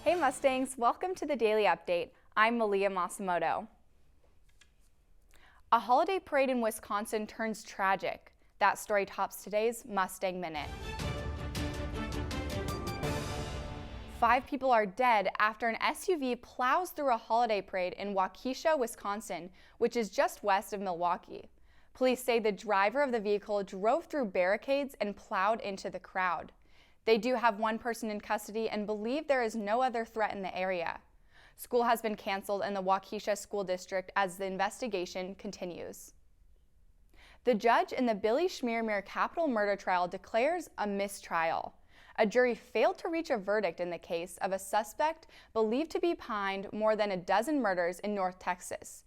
Hey Mustangs, welcome to the Daily Update. I'm Melia Masumoto. A holiday parade in Wisconsin turns tragic. That story tops today's Mustang Minute. 5 people are dead after an SUV plows through a holiday parade in Waukesha, Wisconsin, which is just west of Milwaukee. Police say the driver of the vehicle drove through barricades and plowed into the crowd. They do have one person in custody and believe there is no other threat in the area. School has been canceled in the Waukesha School District as the investigation continues. The judge in the Billy Chemirmir capital murder trial declares a mistrial. A jury failed to reach a verdict in the case of a suspect believed to be behind more than a dozen murders in North Texas.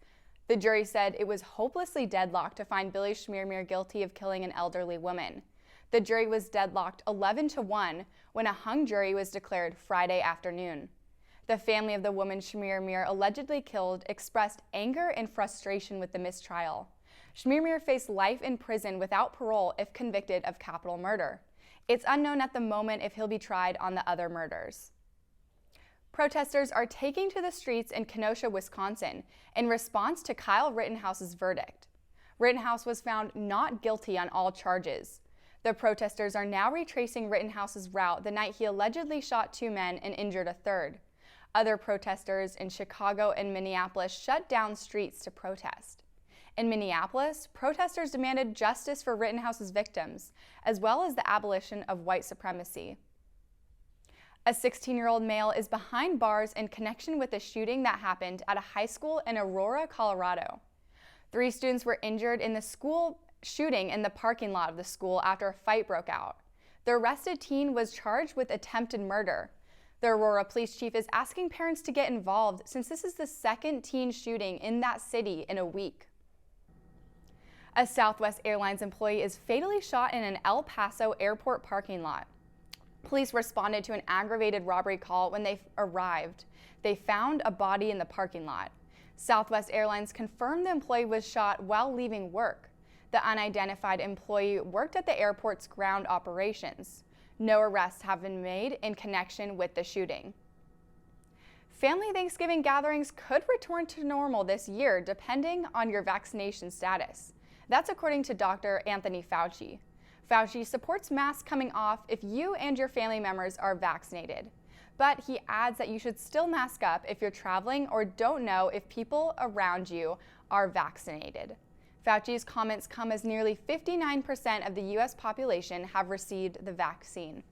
The jury said it was hopelessly deadlocked to find Billy Chemirmir guilty of killing an elderly woman. The jury was deadlocked 11-1 when a hung jury was declared Friday afternoon. The family of the woman Chemirmir allegedly killed expressed anger and frustration with the mistrial. Chemirmir faced life in prison without parole if convicted of capital murder. It's unknown at the moment if he'll be tried on the other murders. Protesters are taking to the streets in Kenosha, Wisconsin in response to Kyle Rittenhouse's verdict. Rittenhouse was found not guilty on all charges. The protesters are now retracing Rittenhouse's route the night he allegedly shot 2 men and injured a third. Other protesters in Chicago and Minneapolis shut down streets to protest. In Minneapolis, protesters demanded justice for Rittenhouse's victims, as well as the abolition of white supremacy. A 16-year-old male is behind bars in connection with a shooting that happened at a high school in Aurora, Colorado. 3 students were injured in the school shooting in the parking lot of the school after a fight broke out. The arrested teen was charged with attempted murder. The Aurora police chief is asking parents to get involved since this is the 2nd teen shooting in that city in a week. A Southwest Airlines employee is fatally shot in an El Paso airport parking lot. Police responded to an aggravated robbery call when they arrived. They found a body in the parking lot. Southwest Airlines confirmed the employee was shot while leaving work. The unidentified employee worked at the airport's ground operations. No arrests have been made in connection with the shooting. Family Thanksgiving gatherings could return to normal this year depending on your vaccination status. That's according to Dr. Anthony Fauci. Fauci supports masks coming off if you and your family members are vaccinated. But he adds that you should still mask up if you're traveling or don't know if people around you are vaccinated. Fauci's comments come as nearly 59% of the U.S. population have received the vaccine.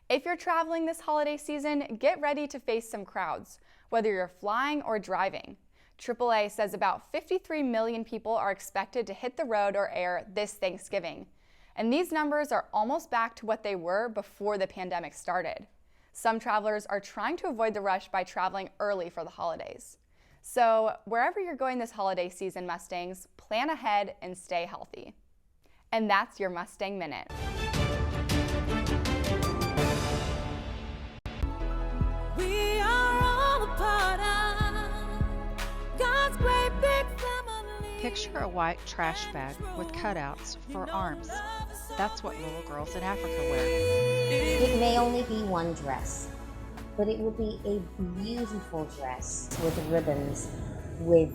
If you're traveling this holiday season, get ready to face some crowds, whether you're flying or driving. AAA says about 53 million people are expected to hit the road or air this Thanksgiving. And these numbers are almost back to what they were before the pandemic started. Some travelers are trying to avoid the rush by traveling early for the holidays. So wherever you're going this holiday season, Mustangs, plan ahead and stay healthy. And that's your Mustang Minute. We are all a part of God's great big family. Picture a white trash bag with cutouts for arms. That's what little girls in Africa wear. It may only be one dress, but it will be a beautiful dress with ribbons, with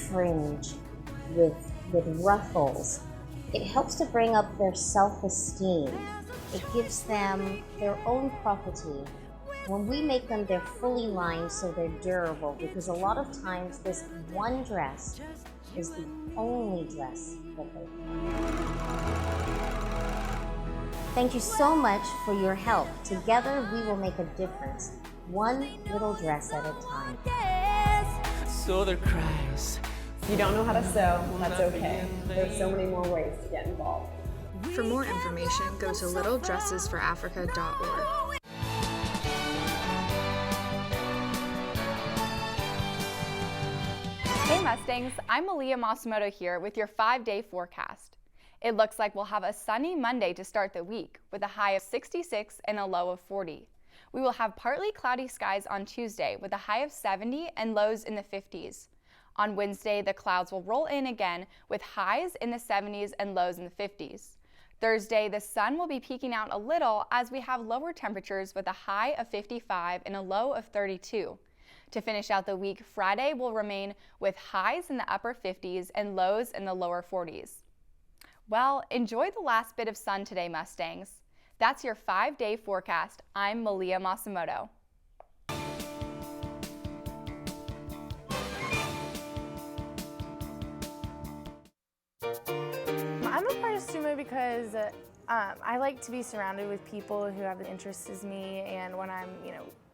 fringe, with ruffles. It helps to bring up their self-esteem. It gives them their own property. When we make them, they're fully lined so they're durable, because a lot of times this one dress is the only dress that they have. Thank you so much for your help. Together we will make a difference, one little dress at a time. So there cries. If you don't know how to sew, that's okay. There's so many more ways to get involved. For more information, go to littledressesforafrica.org. Hey Mustangs, I'm Melia Masumoto here with your 5-day forecast. It looks like we'll have a sunny Monday to start the week with a high of 66 and a low of 40. We will have partly cloudy skies on Tuesday with a high of 70 and lows in the 50s. On Wednesday, the clouds will roll in again with highs in the 70s and lows in the 50s. Thursday, the sun will be peeking out a little as we have lower temperatures with a high of 55 and a low of 32. To finish out the week, Friday will remain with highs in the upper 50s and lows in the lower 40s. Well, enjoy the last bit of sun today, Mustangs. That's your 5-day forecast. I'm Melia Masumoto. I'm a part of SMU because I like to be surrounded with people who have the interests as me, and when I'm,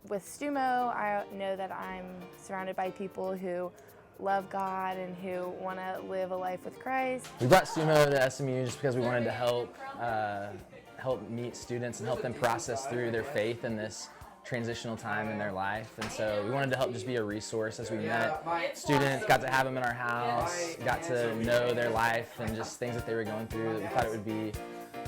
with SMU, I know that I'm surrounded by people who love God and who want to live a life with Christ. We brought SMU to SMU just because we wanted to help meet students and help them process through their faith in this transitional time in their life. And so we wanted to help just be a resource as we met students, got to have them in our house, got to know their life and just things that they were going through. We thought it would be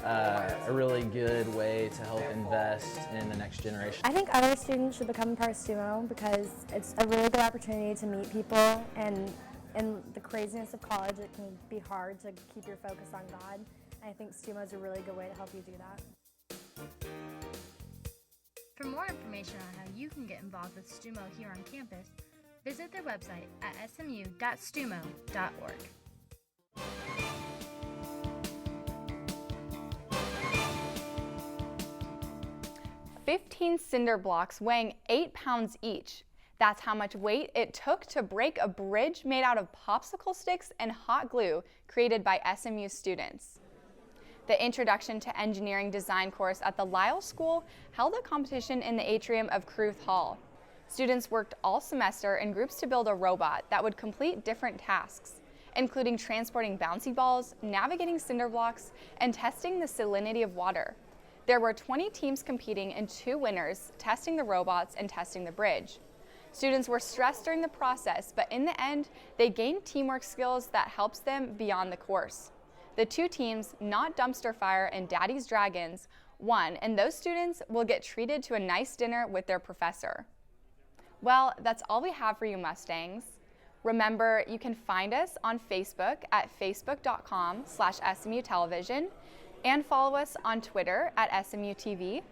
a really good way to help invest in the next generation. I think other students should become part of SMU because it's a really good opportunity to meet people, and in the craziness of college it can be hard to keep your focus on God. I think SMU is a really good way to help you do that. For more information on how you can get involved with SMU here on campus, visit their website at smu.stumo.org. 15 cinder blocks weighing 8 pounds each. That's how much weight it took to break a bridge made out of popsicle sticks and hot glue created by SMU students. The Introduction to Engineering Design course at the Lyles School held a competition in the atrium of Kruth Hall. Students worked all semester in groups to build a robot that would complete different tasks, including transporting bouncy balls, navigating cinder blocks, and testing the salinity of water. There were 20 teams competing and 2 winners, testing the robots and testing the bridge. Students were stressed during the process, but in the end, they gained teamwork skills that helps them beyond the course. The 2 teams, Not Dumpster Fire and Daddy's Dragons, won, and those students will get treated to a nice dinner with their professor. Well, that's all we have for you, Mustangs. Remember, you can find us on Facebook at facebook.com/SMU Television and follow us on Twitter at SMU-TV.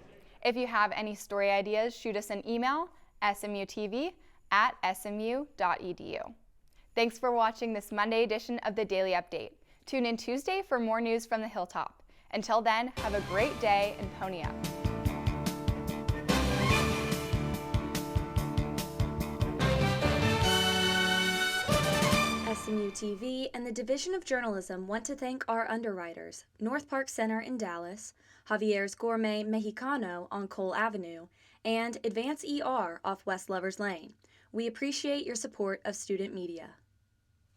If you have any story ideas, shoot us an email, smutv@smu.edu. Thanks for watching this Monday edition of the Daily Update. Tune in Tuesday for more news from the Hilltop. Until then, have a great day and pony up. SMU-TV and the Division of Journalism want to thank our underwriters, North Park Center in Dallas, Javier's Gourmet Mexicano on Cole Avenue, and Advance ER off West Lovers Lane. We appreciate your support of student media.